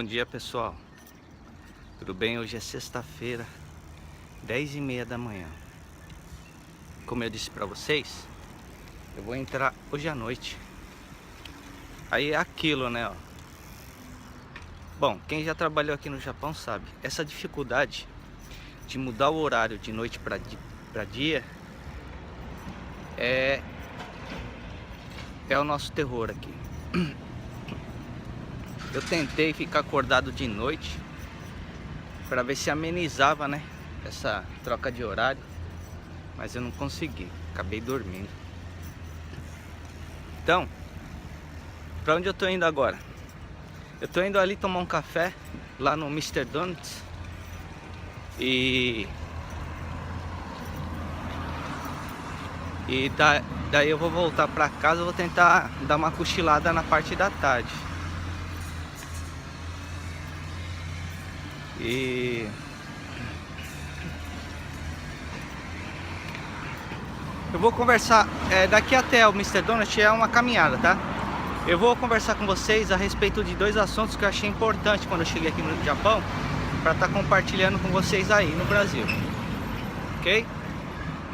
Bom dia, pessoal. Tudo bem? Hoje é sexta-feira, 10h30 da manhã. Como eu disse pra vocês, eu vou entrar hoje à noite. Aí é aquilo, né, ó. Bom, quem já trabalhou aqui no Japão sabe, essa dificuldade de mudar o horário de noite para dia é o nosso terror aqui. Eu tentei ficar acordado de noite para ver se amenizava, né, essa troca de horário, mas eu não consegui, acabei dormindo. Então, para onde eu tô indo agora? Eu tô indo ali tomar um café lá no Mr. Donuts e daí eu vou voltar para casa. Eu vou tentar dar uma cochilada na parte da tarde. E eu vou conversar daqui até o Mr. Donut é uma caminhada, tá? Eu vou conversar com vocês a respeito de dois assuntos que eu achei importante quando eu cheguei aqui no Japão, para estar compartilhando com vocês aí no Brasil, ok?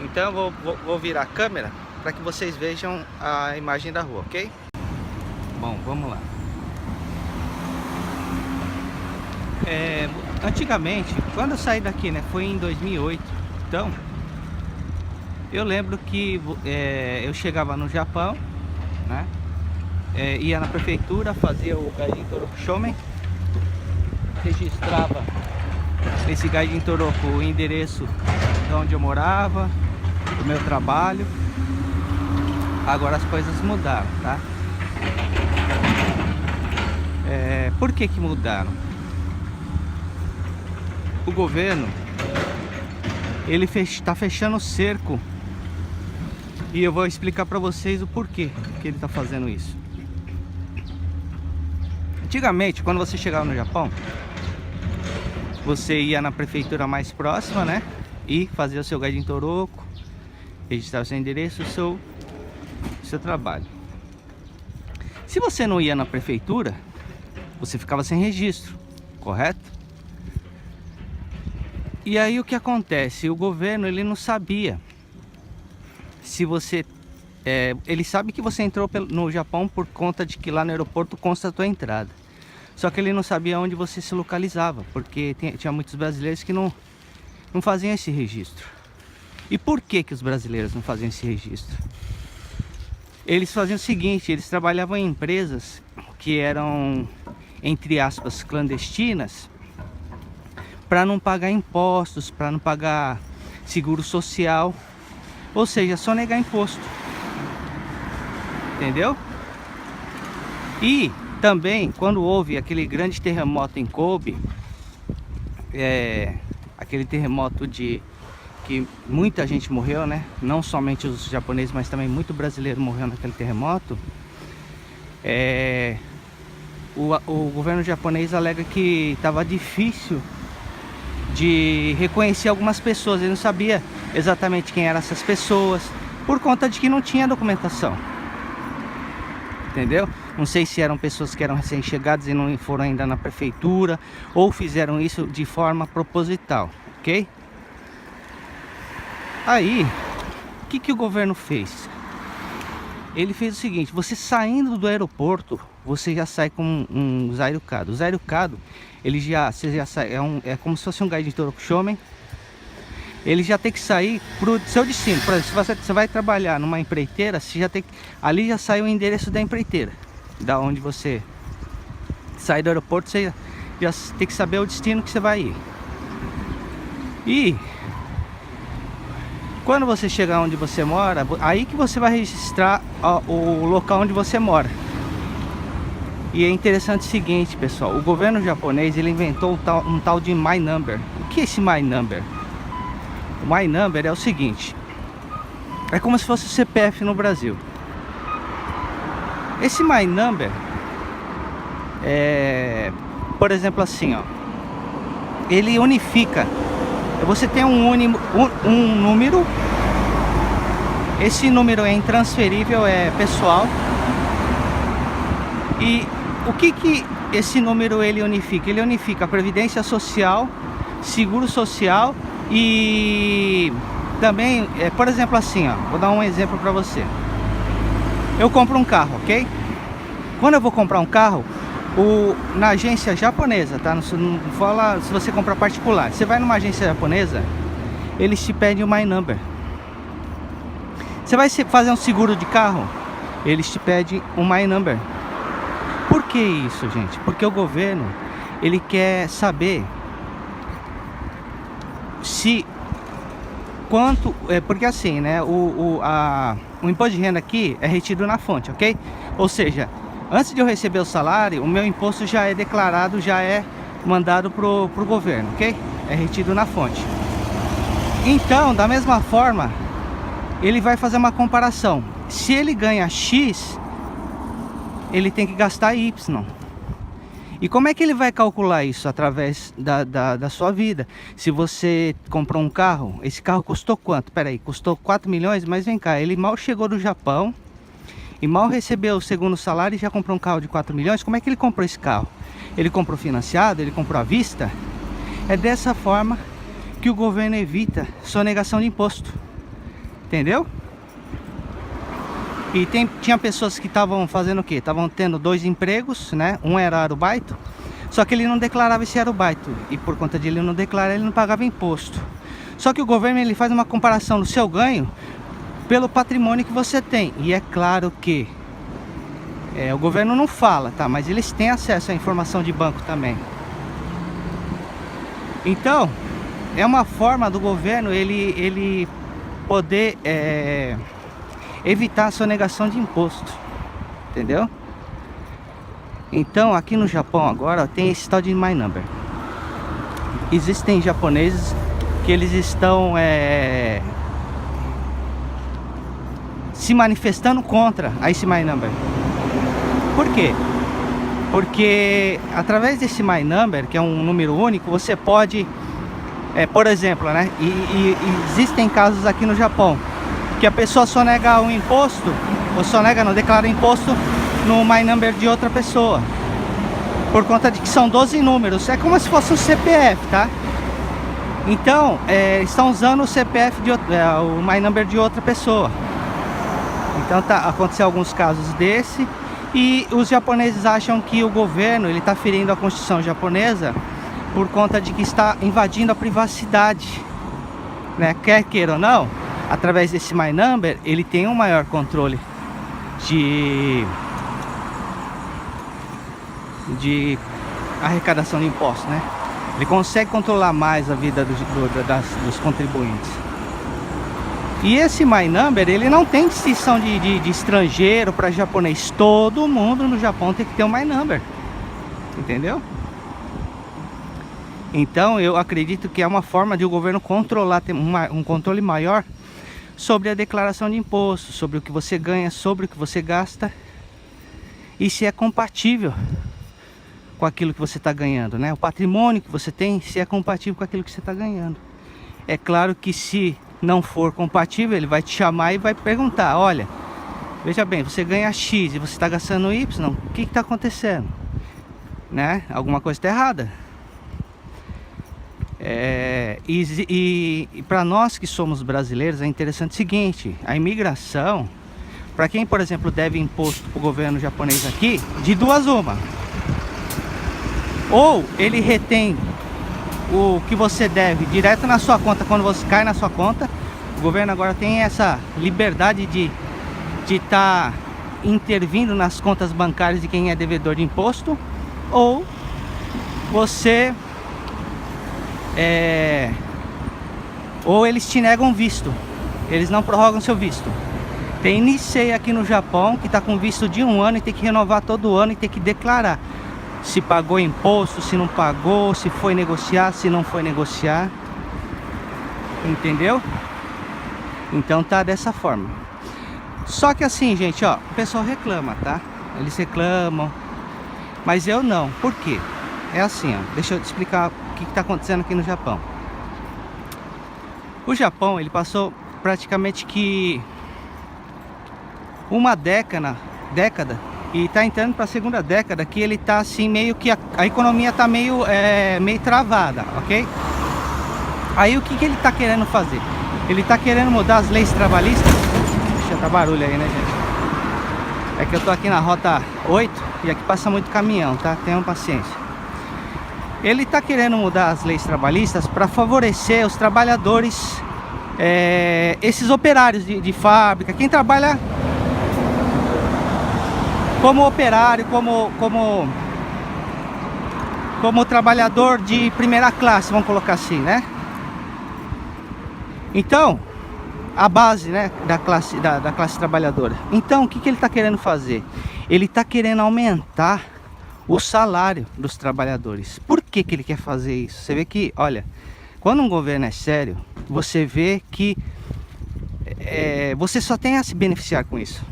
Então eu vou virar a câmera para que vocês vejam a imagem da rua, ok? Bom, vamos lá. Antigamente, quando eu saí daqui, né, foi em 2008. Então, eu lembro que eu chegava no Japão, né, ia na prefeitura, fazia o Gaijin Toroku Shomen, registrava nesse Gaijin Toroku o endereço de onde eu morava, do meu trabalho. Agora as coisas mudaram, tá? Por que mudaram? O governo, ele está fechando o cerco, e eu vou explicar para vocês o porquê que ele está fazendo isso. Antigamente, quando você chegava no Japão, você ia na prefeitura mais próxima, né, e fazia o seu Gaijin Toroku, registrar o seu endereço, o seu trabalho. Se você não ia na prefeitura, você ficava sem registro, correto? E aí o que acontece? O governo, ele não sabia se você... ele sabe que você entrou no Japão por conta de que lá no aeroporto consta a tua entrada. Só que ele não sabia onde você se localizava, porque tinha muitos brasileiros que não faziam esse registro. E por que os brasileiros não faziam esse registro? Eles faziam o seguinte: eles trabalhavam em empresas que eram, entre aspas, clandestinas, para não pagar impostos, para não pagar seguro social, ou seja, só negar imposto, entendeu? E também, quando houve aquele grande terremoto em Kobe, aquele terremoto que muita gente morreu, né? Não somente os japoneses, mas também muito brasileiro morreu naquele terremoto. O governo japonês alega que estava difícil de reconhecer algumas pessoas. Ele não sabia exatamente quem eram essas pessoas, por conta de que não tinha documentação, entendeu? Não sei se eram pessoas que eram recém-chegadas e não foram ainda na prefeitura, ou fizeram isso de forma proposital, ok? Aí, o que o governo fez? Ele fez o seguinte: você saindo do aeroporto, você já sai com um Zairukado. O Zairukado, você já sai, é como se fosse um Gaijin Toroku Shomen. Ele já tem que sair pro seu destino. Por exemplo, se você vai trabalhar numa empreiteira, você já tem que, ali já sai o endereço da empreiteira, da onde você sai do aeroporto. Você já tem que saber o destino que você vai ir. E quando você chegar onde você mora, aí que você vai registrar o local onde você mora. E é interessante o seguinte, pessoal: o governo japonês, ele inventou um tal de My Number. O que é esse My Number? O My Number é o seguinte: é como se fosse o CPF no Brasil. Esse My Number por exemplo, assim, ó, ele unifica. Você tem um número. Esse número é intransferível, é pessoal. E o que esse número ele unifica? Ele unifica a previdência social, seguro social e também, por exemplo, assim, ó, vou dar um exemplo para você. Eu compro um carro, ok? Quando eu vou comprar um carro, na agência japonesa, tá? Não fala se você comprar particular. Você vai numa agência japonesa, eles te pedem o My Number. Você vai fazer um seguro de carro, eles te pedem o My Number. Por que isso, gente? Porque o governo, ele quer saber se quanto, porque assim, né, o imposto de renda aqui é retido na fonte, ok? Ou seja, antes de eu receber o salário, o meu imposto já é declarado, já é mandado pro governo, ok? É retido na fonte. Então, da mesma forma, ele vai fazer uma comparação. Se ele ganha X, ele tem que gastar Y. E como é que ele vai calcular isso? Através da sua vida. Se você comprou um carro, esse carro custou quanto? Peraí, custou 4 milhões, mas vem cá, ele mal chegou do Japão e mal recebeu o segundo salário e já comprou um carro de 4 milhões. Como é que ele comprou esse carro? Ele comprou financiado? Ele comprou à vista? É dessa forma que o governo evita sonegação de imposto. Entendeu? E tinha pessoas que estavam fazendo o quê? Estavam tendo 2 empregos, né? Um era arubaito, só que ele não declarava esse arubaito. E por conta de ele não declarar, ele não pagava imposto. Só que o governo, ele faz uma comparação do seu ganho pelo patrimônio que você tem. E é claro que o governo não fala, tá? Mas eles têm acesso à informação de banco também. Então, é uma forma do governo ele poder evitar a sonegação de imposto, entendeu? Então aqui no Japão agora tem esse tal de My Number. Existem japoneses que eles estão se manifestando contra esse My Number. Por quê? Porque através desse My Number, que é um número único, você pode, por exemplo, né? E existem casos aqui no Japão que a pessoa sonega um imposto, ou sonega, não declara imposto no My Number de outra pessoa, por conta de que são 12 números. É como se fosse um CPF, tá? Então, estão usando o CPF o My Number de outra pessoa. Então aconteceu alguns casos desse. E os japoneses acham que o governo ele está ferindo a Constituição japonesa por conta de que está invadindo a privacidade, né? Quer queira ou não, através desse My Number, ele tem um maior controle de arrecadação de impostos, né? Ele consegue controlar mais a vida dos contribuintes. E esse My Number, ele não tem distinção de estrangeiro para japonês. Todo mundo no Japão tem que ter um My Number, entendeu? Então eu acredito que é uma forma de o governo controlar, ter um controle maior sobre a declaração de imposto, sobre o que você ganha, sobre o que você gasta e se é compatível com aquilo que você está ganhando, né? O patrimônio que você tem, se é compatível com aquilo que você está ganhando. É claro que se não for compatível, ele vai te chamar e vai perguntar: olha, veja bem, você ganha X e você está gastando Y, o que está acontecendo? Né? Alguma coisa está errada. E para nós que somos brasileiros é interessante o seguinte: a imigração, para quem, por exemplo, deve imposto para o governo japonês aqui, de duas uma: ou ele retém o que você deve direto na sua conta, quando você cai na sua conta. O governo agora tem essa liberdade de estar intervindo nas contas bancárias de quem é devedor de imposto, ou você ou eles te negam visto, eles não prorrogam seu visto. Tem Nisei aqui no Japão que está com visto de 1 ano e tem que renovar todo ano e tem que declarar se pagou imposto, se não pagou, se foi negociar, se não foi negociar, entendeu? Então tá dessa forma. Só que assim, gente, ó, o pessoal reclama, tá? Eles reclamam, mas eu não. Por quê? É assim, ó, deixa eu te explicar o que tá acontecendo aqui no Japão. O Japão, ele passou praticamente que uma década e tá entrando para a segunda década que ele tá assim meio que a economia tá meio travada, ok? Aí o que ele tá querendo fazer? Ele tá querendo mudar as leis trabalhistas. Deixa eu dar barulho aí, né, gente? É que eu tô aqui na rota 8 e aqui passa muito caminhão, tá? Tenham paciência. Ele tá querendo mudar as leis trabalhistas para favorecer os trabalhadores, esses operários de fábrica, quem trabalha como operário, como trabalhador de primeira classe, vamos colocar assim, né? Então, a base, né, da classe trabalhadora. Então, o que ele está querendo fazer? Ele está querendo aumentar o salário dos trabalhadores. Por que ele quer fazer isso? Você vê que, olha, quando um governo é sério, você vê que você só tem a se beneficiar com isso.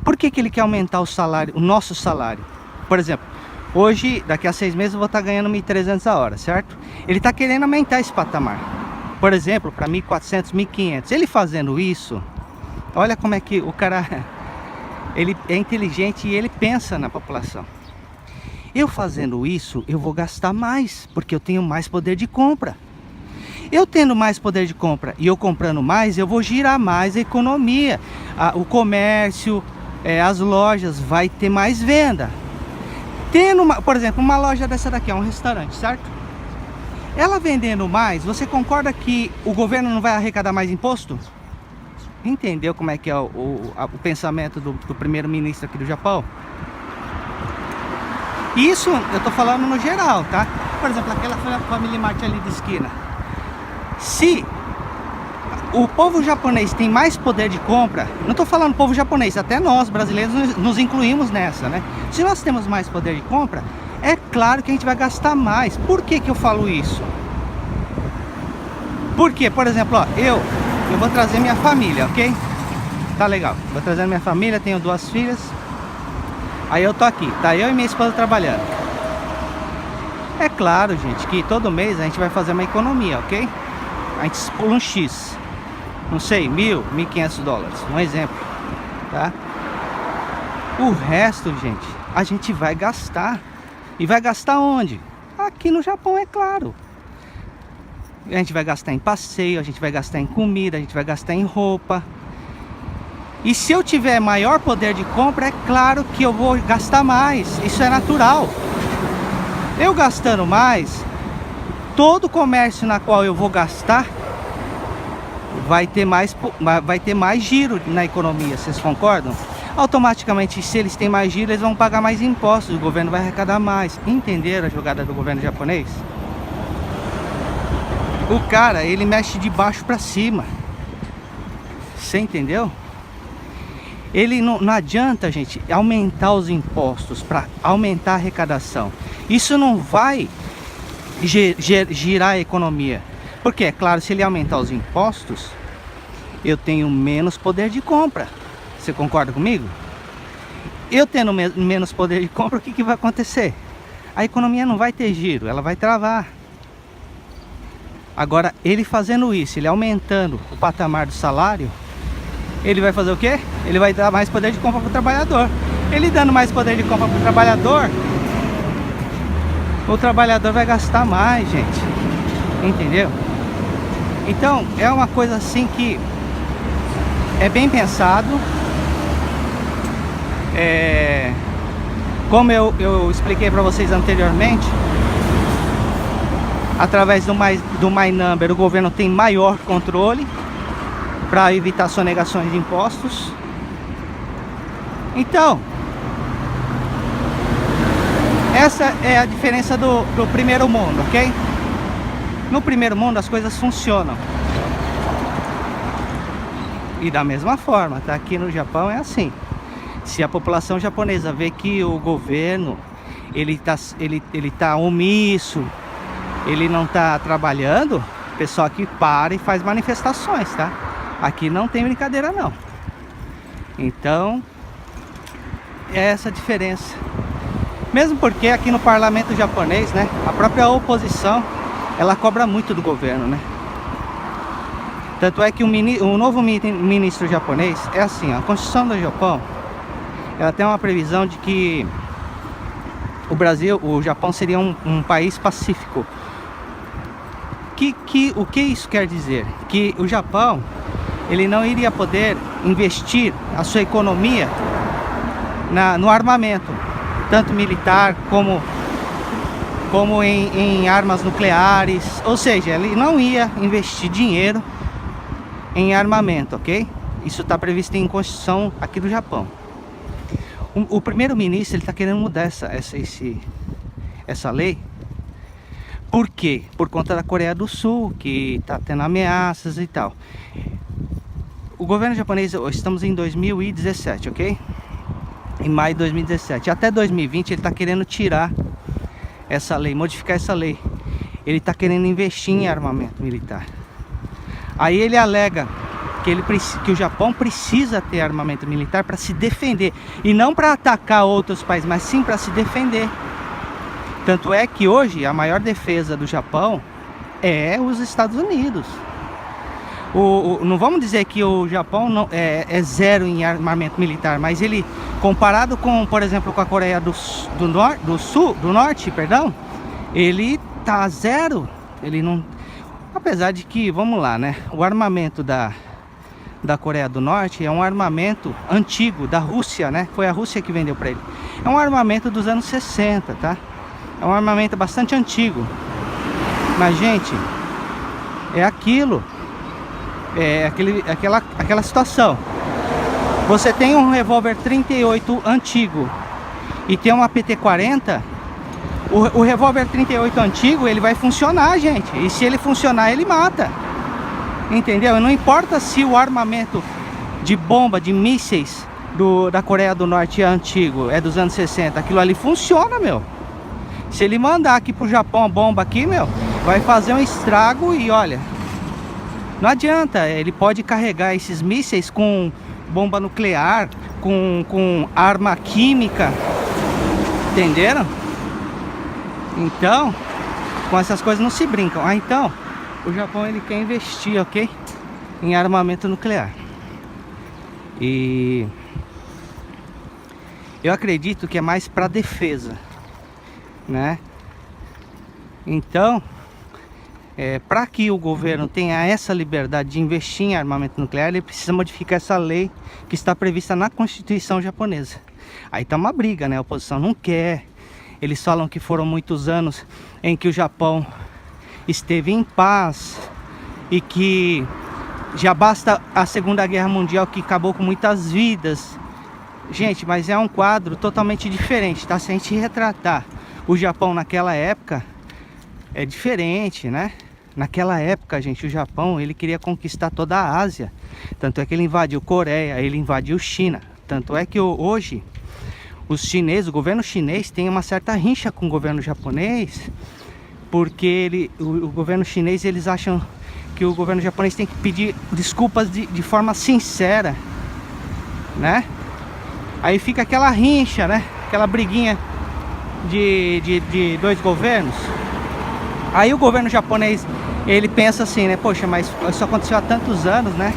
Por que ele quer aumentar o salário, o nosso salário? Por exemplo, hoje, daqui a 6 meses eu vou estar ganhando 1.300 a hora, certo? Ele está querendo aumentar esse patamar. Por exemplo, para 1.400, 1.500. Ele fazendo isso, olha como é que o cara ele é inteligente e ele pensa na população. Eu fazendo isso, eu vou gastar mais, porque eu tenho mais poder de compra. Eu tendo mais poder de compra e eu comprando mais, eu vou girar mais a economia. O comércio, as lojas, vai ter mais venda. Tendo, por exemplo, uma loja dessa daqui, um restaurante, certo? Ela vendendo mais, você concorda que o governo não vai arrecadar mais imposto? Entendeu como é que é o pensamento do primeiro-ministro aqui do Japão? Isso eu tô falando no geral, tá? Por exemplo, aquela Family Mart ali de esquina. Se o povo japonês tem mais poder de compra, não tô falando povo japonês, até nós brasileiros nos incluímos nessa, né? Se nós temos mais poder de compra, é claro que a gente vai gastar mais. Por que eu falo isso? Porque, por exemplo, ó, eu vou trazer minha família, ok? Tá legal, vou trazer minha família, tenho 2 filhas. Aí eu tô aqui, tá eu e minha esposa trabalhando. É claro, gente, que todo mês a gente vai fazer uma economia, ok? A gente pula um X, não sei, 1.000, 1.500 dólares, um exemplo, tá? O resto, gente, a gente vai gastar. E vai gastar onde? Aqui no Japão, é claro. A gente vai gastar em passeio, a gente vai gastar em comida, a gente vai gastar em roupa. E se eu tiver maior poder de compra, é claro que eu vou gastar mais. Isso é natural. Eu gastando mais, todo o comércio na qual eu vou gastar vai ter mais giro na economia. Vocês concordam? Automaticamente, se eles têm mais giro, eles vão pagar mais impostos, o governo vai arrecadar mais. Entenderam a jogada do governo japonês? O cara, ele mexe de baixo para cima. Você entendeu? Ele não adianta, gente, aumentar os impostos para aumentar a arrecadação. Isso não vai girar a economia. Porque, é claro, se ele aumentar os impostos, eu tenho menos poder de compra. Você concorda comigo? Eu tendo menos poder de compra, o que vai acontecer? A economia não vai ter giro, ela vai travar. Agora, ele fazendo isso, ele aumentando o patamar do salário, ele vai fazer o quê? Ele vai dar mais poder de compra para o trabalhador. Ele dando mais poder de compra para o trabalhador vai gastar mais, gente. Entendeu? Então, é uma coisa assim que é bem pensado. Como eu expliquei para vocês anteriormente, através do My Number, o governo tem maior controle para evitar sonegações de impostos. Então, essa é a diferença do primeiro mundo, ok? No primeiro mundo as coisas funcionam. E da mesma forma, tá? Aqui no Japão é assim. Se a população japonesa vê que o governo ele tá omisso, ele não tá trabalhando, o pessoal aqui para e faz manifestações, tá? Aqui não tem brincadeira não. Então, é essa a diferença. Mesmo porque aqui no parlamento japonês, né, a própria oposição, ela cobra muito do governo, né? Tanto é que o novo ministro japonês é assim, ó, a Constituição do Japão, ela tem uma previsão de que o Japão seria um país pacífico. O que isso quer dizer? Que o Japão, ele não iria poder investir a sua economia no armamento, tanto militar como em armas nucleares. Ou seja, ele não ia investir dinheiro em armamento, ok? Isso está previsto em Constituição aqui do Japão. O primeiro-ministro, ele está querendo mudar essa lei. Por quê? Por conta da Coreia do Sul, que está tendo ameaças e tal. O governo japonês, estamos em 2017, ok? Em maio de 2017. Até 2020 ele está querendo tirar essa lei, modificar essa lei. Ele está querendo investir em armamento militar. Aí ele alega que o Japão precisa ter armamento militar para se defender. E não para atacar outros países, mas sim para se defender. Tanto é que hoje a maior defesa do Japão é os Estados Unidos. Não vamos dizer que o Japão não, é zero em armamento militar, mas ele, comparado com, por exemplo, com a Coreia do Norte, perdão, ele tá zero. Ele não, apesar de que, vamos lá, né? O armamento da Coreia do Norte é um armamento antigo da Rússia, né? Foi a Rússia que vendeu para ele. É um armamento dos anos 60, tá? É um armamento bastante antigo. Mas, gente, é aquilo. É aquela situação. Você tem um revólver 38 antigo e tem uma PT-40. O revólver 38 antigo, ele vai funcionar, gente. E se ele funcionar, ele mata. Entendeu? Não importa se o armamento de bomba, de mísseis da Coreia do Norte é antigo, é dos anos 60. Aquilo ali funciona, meu. Se ele mandar aqui pro Japão a bomba aqui, meu, vai fazer um estrago e olha, não adianta. Ele pode carregar esses mísseis com bomba nuclear, com arma química, entenderam? Então, com essas coisas não se brincam. Então, o Japão, ele quer investir, ok? Em armamento nuclear. E eu acredito que é mais para defesa, né? Então, para que o governo tenha essa liberdade de investir em armamento nuclear, ele precisa modificar essa lei que está prevista na Constituição japonesa. Aí tá uma briga, né? A oposição não quer. Eles falam que foram muitos anos em que o Japão esteve em paz e que já basta a Segunda Guerra Mundial, que acabou com muitas vidas. Gente, mas é um quadro totalmente diferente, tá? Se a gente retratar o Japão naquela época, é diferente, né? Naquela época, gente, o Japão, ele queria conquistar toda a Ásia. Tanto é que ele invadiu Coreia, ele invadiu China. Tanto é que hoje, os chineses, o governo chinês tem uma certa rincha com o governo japonês, porque o governo chinês, eles acham que o governo japonês tem que pedir desculpas de forma sincera, né? Aí fica aquela rincha, né? Aquela briguinha de dois governos. Aí o governo japonês, ele pensa assim, né? Poxa, mas isso aconteceu há tantos anos, né?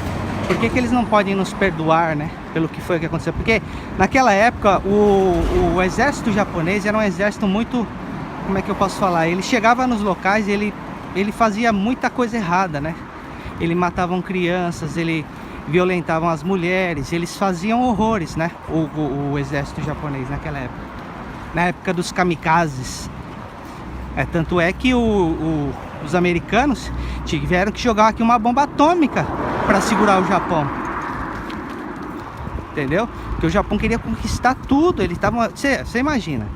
Por que eles não podem nos perdoar, né? Pelo que foi que aconteceu? Porque naquela época o exército japonês era um exército muito... Como é que eu posso falar? Ele chegava nos locais e ele fazia muita coisa errada, né? Ele matavam crianças, ele violentavam as mulheres, eles faziam horrores, né? O exército japonês naquela época. Na época dos kamikazes. Tanto é que os americanos tiveram que jogar aqui uma bomba atômica para segurar o Japão. Entendeu? Porque o Japão queria conquistar tudo. Ele tava, você imagina,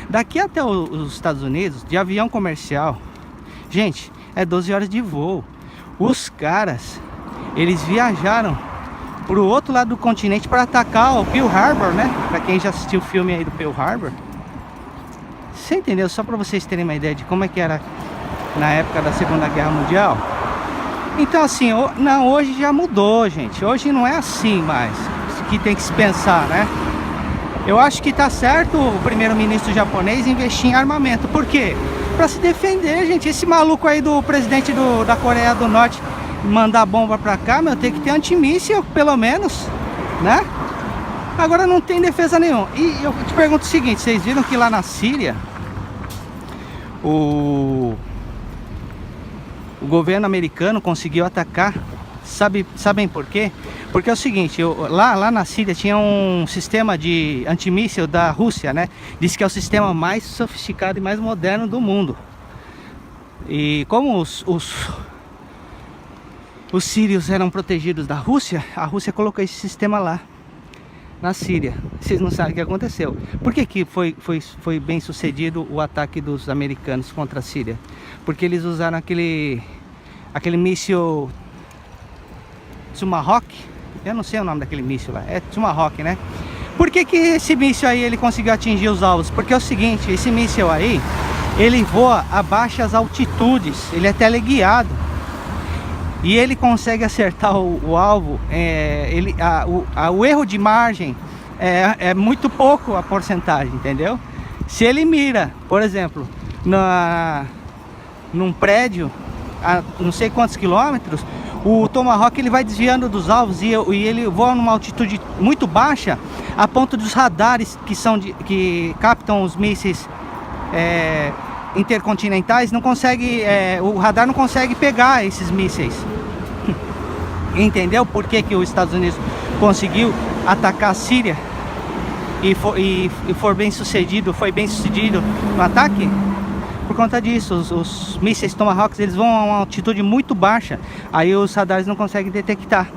daqui até os Estados Unidos, de avião comercial, gente, é 12 horas de voo. Os caras, eles viajaram pro outro lado do continente para atacar o Pearl Harbor, né? Para quem já assistiu o filme aí do Pearl Harbor. Você entendeu? Só para vocês terem uma ideia de como é que era na época da Segunda Guerra Mundial. Então assim, não, hoje já mudou, gente. Hoje não é assim mais que tem que se pensar, né? Eu acho que tá certo o primeiro-ministro japonês investir em armamento. Por quê? Para se defender, gente. Esse maluco aí do presidente da Coreia do Norte mandar bomba pra cá, meu, tem que ter antimíssil, pelo menos, né? Agora não tem defesa nenhuma. E eu te pergunto o seguinte, vocês viram que lá na Síria o governo americano conseguiu atacar? Sabem por quê? Porque é o seguinte, lá na Síria tinha um sistema de antimíssil da Rússia, né? Diz que é o sistema mais sofisticado e mais moderno do mundo. E como os sírios eram protegidos da Rússia, a Rússia colocou esse sistema lá na Síria. Vocês não sabem o que aconteceu. Por que foi bem sucedido o ataque dos americanos contra a Síria? Porque eles usaram aquele míssil Tomahawk. Eu não sei o nome daquele míssil lá. É Tomahawk, né? Por que esse míssil aí ele conseguiu atingir os alvos? Porque é o seguinte, esse míssil aí, ele voa a baixas altitudes. Ele é teleguiado. E ele consegue acertar o alvo. O erro de margem é muito pouco a porcentagem, entendeu? Se ele mira, por exemplo, num prédio a não sei quantos quilômetros, o Tomahawk ele vai desviando dos alvos e ele voa numa altitude muito baixa, a ponto dos radares que captam os mísseis intercontinentais não consegue, o radar não consegue pegar esses mísseis. Entendeu por que os Estados Unidos conseguiu atacar a Síria e foi bem sucedido no ataque? Por conta disso, os mísseis Tomahawks eles vão a uma altitude muito baixa, aí os radares não conseguem detectar.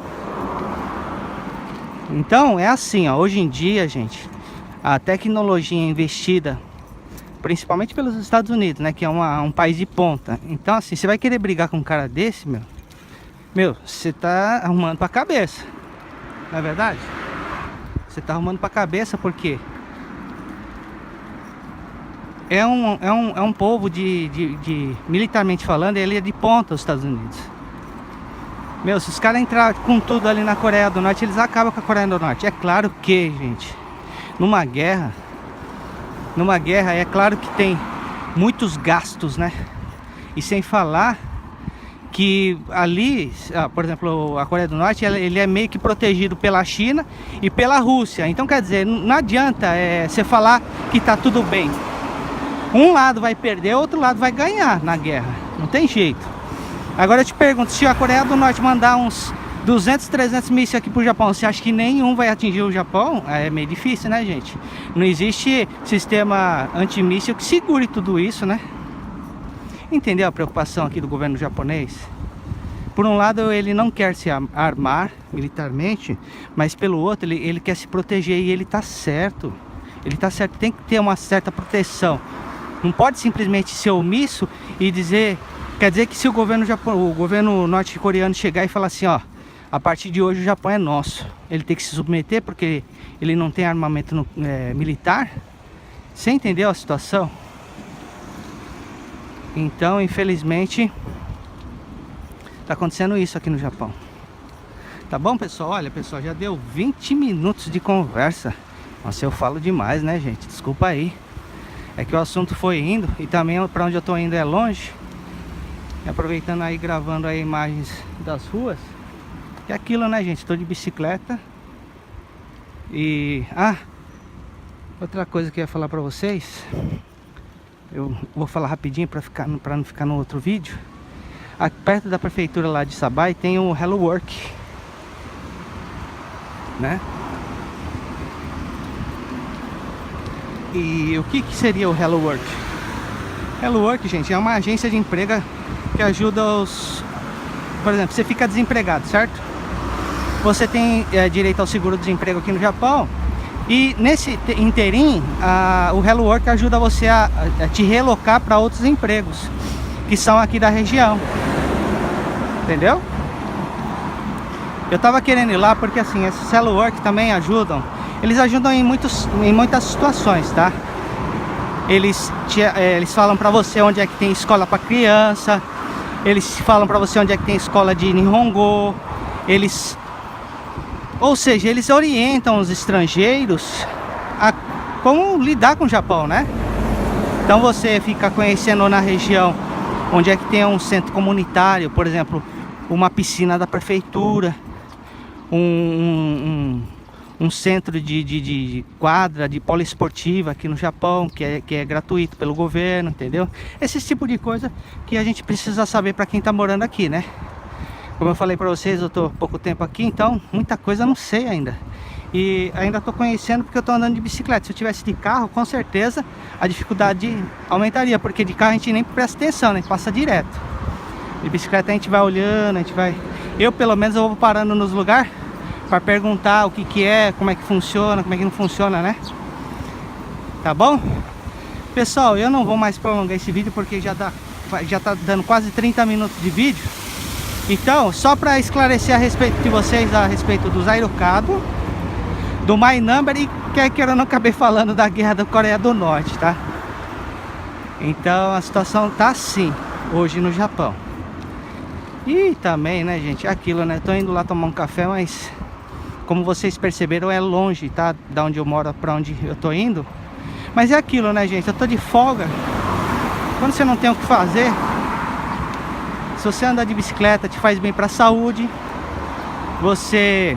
Então é assim, ó, hoje em dia, gente, a tecnologia investida principalmente pelos Estados Unidos, né, que é um país de ponta. Então assim, você vai querer brigar com um cara desse, meu, você tá arrumando pra cabeça, não é verdade? Você tá arrumando pra cabeça porque é um povo militarmente falando, ele é de ponta, os Estados Unidos. Meu, se os caras entrarem com tudo ali na Coreia do Norte, eles acabam com a Coreia do Norte. É claro que, gente, numa guerra é claro que tem muitos gastos, né? E sem falar que ali, por exemplo, a Coreia do Norte, ele é meio que protegido pela China e pela Rússia. Então, quer dizer, não adianta você falar que tá tudo bem. Um lado vai perder, outro lado vai ganhar na guerra. Não tem jeito. Agora eu te pergunto, se a Coreia do Norte mandar uns 200, 300 mísseis aqui pro Japão, você acha que nenhum vai atingir o Japão? É meio difícil, né, gente? Não existe sistema antimíssil que segure tudo isso, né? Entendeu a preocupação aqui do governo japonês? Por um lado, ele não quer se armar militarmente, mas pelo outro, ele quer se proteger e ele tá certo. Ele tá certo, tem que ter uma certa proteção. Não pode simplesmente ser omisso e dizer... Quer dizer que se o governo norte-coreano chegar e falar assim, ó, a partir de hoje o Japão é nosso, ele tem que se submeter porque ele não tem armamento militar? Você entendeu a situação? Então, infelizmente, tá acontecendo isso aqui no Japão. Tá bom, pessoal? Olha, pessoal, já deu 20 minutos de conversa. Nossa, eu falo demais, né, gente? Desculpa aí. É que o assunto foi indo e também para onde eu tô indo é longe. E aproveitando aí, gravando aí imagens das ruas. E aquilo, né, gente? Tô de bicicleta. E... outra coisa que eu ia falar pra vocês. Eu vou falar rapidinho pra não ficar no outro vídeo. Aqui perto da prefeitura lá de Sabai tem o Hello Work, né? E o que seria o Hello Work? Hello Work, gente, é uma agência de emprego que ajuda os... Por exemplo, você fica desempregado, certo? Você tem direito ao seguro-desemprego aqui no Japão. E nesse interim, o Hello Work ajuda você a te relocar para outros empregos que são aqui da região. Entendeu? Eu tava querendo ir lá porque assim, esses Hello Work também ajudam. Eles ajudam em muitas situações, tá? Eles falam pra você onde é que tem escola pra criança. Eles falam pra você onde é que tem escola de Nihongo. Ou seja, eles orientam os estrangeiros a como lidar com o Japão, né? Então você fica conhecendo na região onde é que tem um centro comunitário, por exemplo, uma piscina da prefeitura, um um centro de quadra, de poliesportiva aqui no Japão, que é gratuito pelo governo, entendeu? Esse tipo de coisa que a gente precisa saber para quem tá morando aqui, né? Como eu falei para vocês, eu tô pouco tempo aqui, então muita coisa eu não sei ainda. E ainda tô conhecendo porque eu tô andando de bicicleta. Se eu tivesse de carro, com certeza a dificuldade aumentaria, porque de carro a gente nem presta atenção, né? Passa direto. De bicicleta a gente vai olhando, a gente vai... Eu pelo menos eu vou parando nos lugares para perguntar o que que é, como é que funciona, como é que não funciona, né? Tá bom? Pessoal, eu não vou mais prolongar esse vídeo porque já tá dando quase 30 minutos de vídeo. Então, só para esclarecer a respeito de vocês, a respeito do Zairocabo, do My Number e que eu não acabei falando da guerra da Coreia do Norte, tá? Então a situação tá assim hoje no Japão. E também, né, gente, é aquilo, né? Tô indo lá tomar um café, mas como vocês perceberam, é longe, tá? Da onde eu moro pra onde eu tô indo. Mas é aquilo, né, gente? Eu tô de folga. Quando você não tem o que fazer, se você andar de bicicleta, te faz bem pra saúde. Você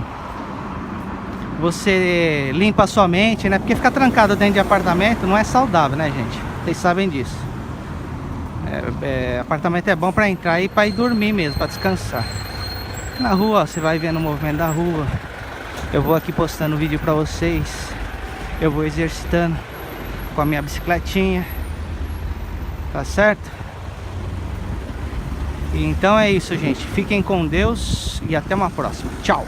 limpa a sua mente, né? Porque ficar trancado dentro de apartamento não é saudável, né, gente? Vocês sabem disso. Apartamento é bom pra entrar e pra ir dormir mesmo, pra descansar. Na rua, ó, você vai vendo o movimento da rua. Eu vou aqui postando vídeo pra vocês. Eu vou exercitando com a minha bicicletinha. Tá certo? Então é isso, gente. Fiquem com Deus e até uma próxima. Tchau!